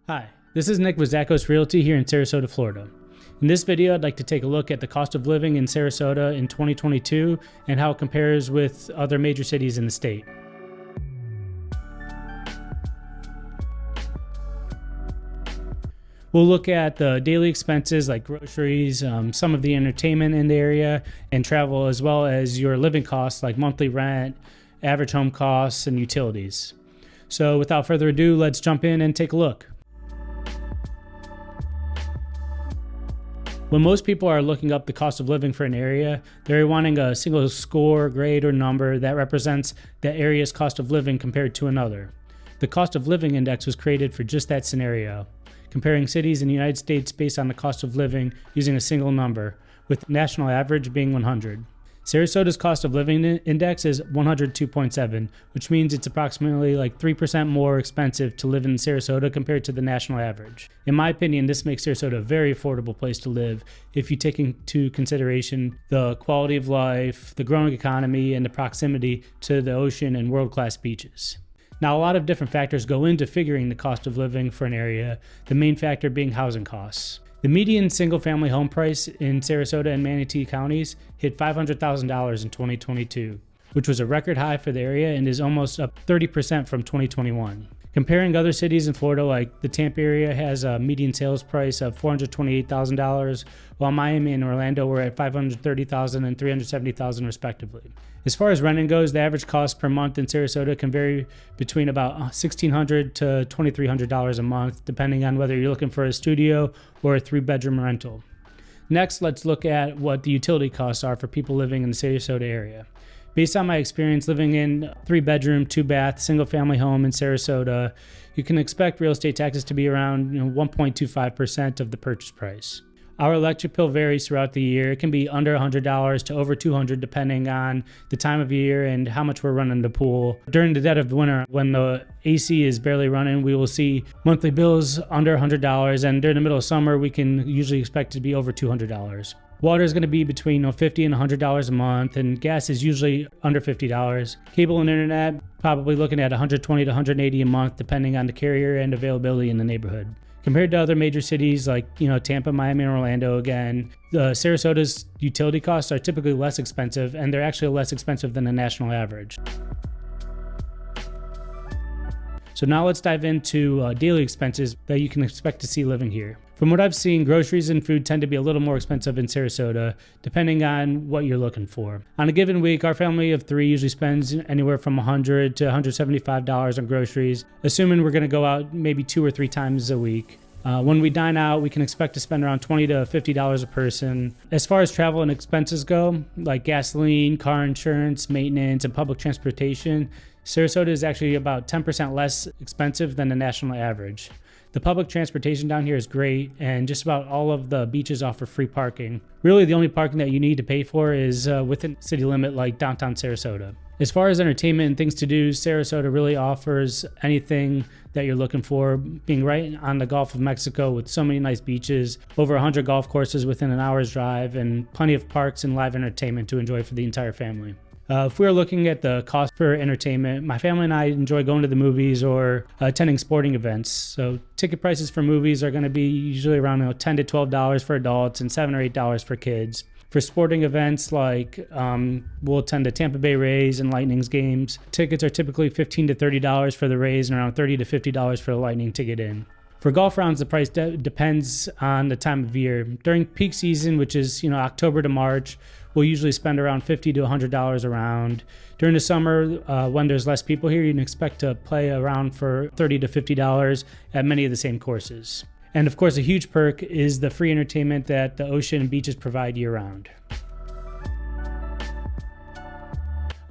Hi, this is Nick with Zachos Realty here in Sarasota, Florida. In this video, I'd like to take a look at the cost of living in Sarasota in 2022 and how it compares with other major cities in the state. We'll look at the daily expenses like groceries, some of the entertainment in the area, and travel, as well as your living costs like monthly rent, average home costs, and utilities. So without further ado, let's jump in and take a look. When most people are looking up the cost of living for an area, they're wanting a single score, grade, or number that represents that area's cost of living compared to another. The cost of living index was created for just that scenario, comparing cities in the United States based on the cost of living using a single number, with the national average being 100. Sarasota's cost of living index is 102.7, which means it's approximately like 3% more expensive to live in Sarasota compared to the national average. In my opinion, this makes Sarasota a very affordable place to live if you take into consideration the quality of life, the growing economy, and the proximity to the ocean and world-class beaches. Now, a lot of different factors go into figuring the cost of living for an area, the main factor being housing costs. The median single-family home price in Sarasota and Manatee counties hit $500,000 in 2022, which was a record high for the area and is almost up 30% from 2021. Comparing other cities in Florida, like the Tampa area has a median sales price of $428,000, while Miami and Orlando were at $530,000 and $370,000 respectively. As far as renting goes, the average cost per month in Sarasota can vary between about $1,600 to $2,300 a month, depending on whether you're looking for a studio or a 3-bedroom rental. Next, let's look at what the utility costs are for people living in the Sarasota area. Based on my experience living in a 3-bedroom, 2-bath, single-family home in Sarasota, you can expect real estate taxes to be around 1.25% of the purchase price. Our electric bill varies throughout the year. It can be under $100 to over $200 depending on the time of year and how much we're running the pool. During the dead of winter, when the AC is barely running, we will see monthly bills under $100, and during the middle of summer, we can usually expect it to be over $200. Water is going to be between $50 and $100 a month, and gas is usually under $50. Cable and internet, probably looking at $120 to $180 a month, depending on the carrier and availability in the neighborhood. Compared to other major cities like Tampa, Miami, and Orlando, again, Sarasota's utility costs are typically less expensive, and they're actually less expensive than the national average. So now let's dive into daily expenses that you can expect to see living here. From what I've seen, groceries and food tend to be a little more expensive in Sarasota, depending on what you're looking for. On a given week, our family of 3 usually spends anywhere from $100 to $175 on groceries, assuming we're going to go out maybe 2 or 3 times a week. When we dine out, we can expect to spend around $20 to $50 a person. As far as travel and expenses go, like gasoline, car insurance, maintenance, and public transportation, Sarasota is actually about 10% less expensive than the national average. The public transportation down here is great, and just about all of the beaches offer free parking. Really, the only parking that you need to pay for is within city limit like downtown Sarasota. As far as entertainment and things to do, Sarasota really offers anything that you're looking for, being right on the Gulf of Mexico with so many nice beaches, over 100 golf courses within an hour's drive, and plenty of parks and live entertainment to enjoy for the entire family. If we're looking at the cost for entertainment, my family and I enjoy going to the movies or attending sporting events. So ticket prices for movies are going to be usually around $10 to $12 for adults and $7 or $8 for kids. For sporting events like we'll attend the Tampa Bay Rays and Lightning's games, tickets are typically $15 to $30 for the Rays and around $30 to $50 for the Lightning to get in. For golf rounds, the price depends on the time of year. During peak season, which is October to March, we'll usually spend around $50 to $100 a round. During the summer, when there's less people here, you can expect to play around for $30 to $50 at many of the same courses. And of course, a huge perk is the free entertainment that the ocean and beaches provide year-round.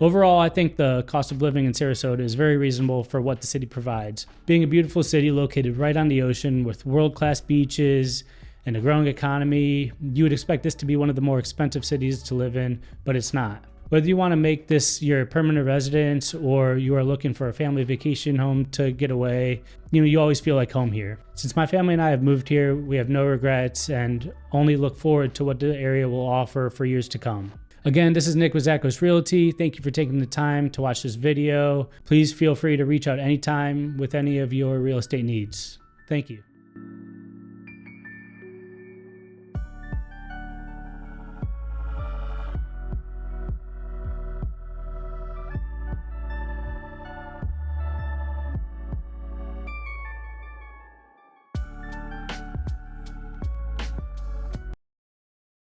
Overall, I think the cost of living in Sarasota is very reasonable for what the city provides. Being a beautiful city located right on the ocean with world-class beaches and a growing economy, you would expect this to be one of the more expensive cities to live in, but it's not. Whether you want to make this your permanent residence or you are looking for a family vacation home to get away, you always feel like home here. Since my family and I have moved here, we have no regrets and only look forward to what the area will offer for years to come. Again, this is Nick with Zachos Realty. Thank you for taking the time to watch this video. Please feel free to reach out anytime with any of your real estate needs. Thank you.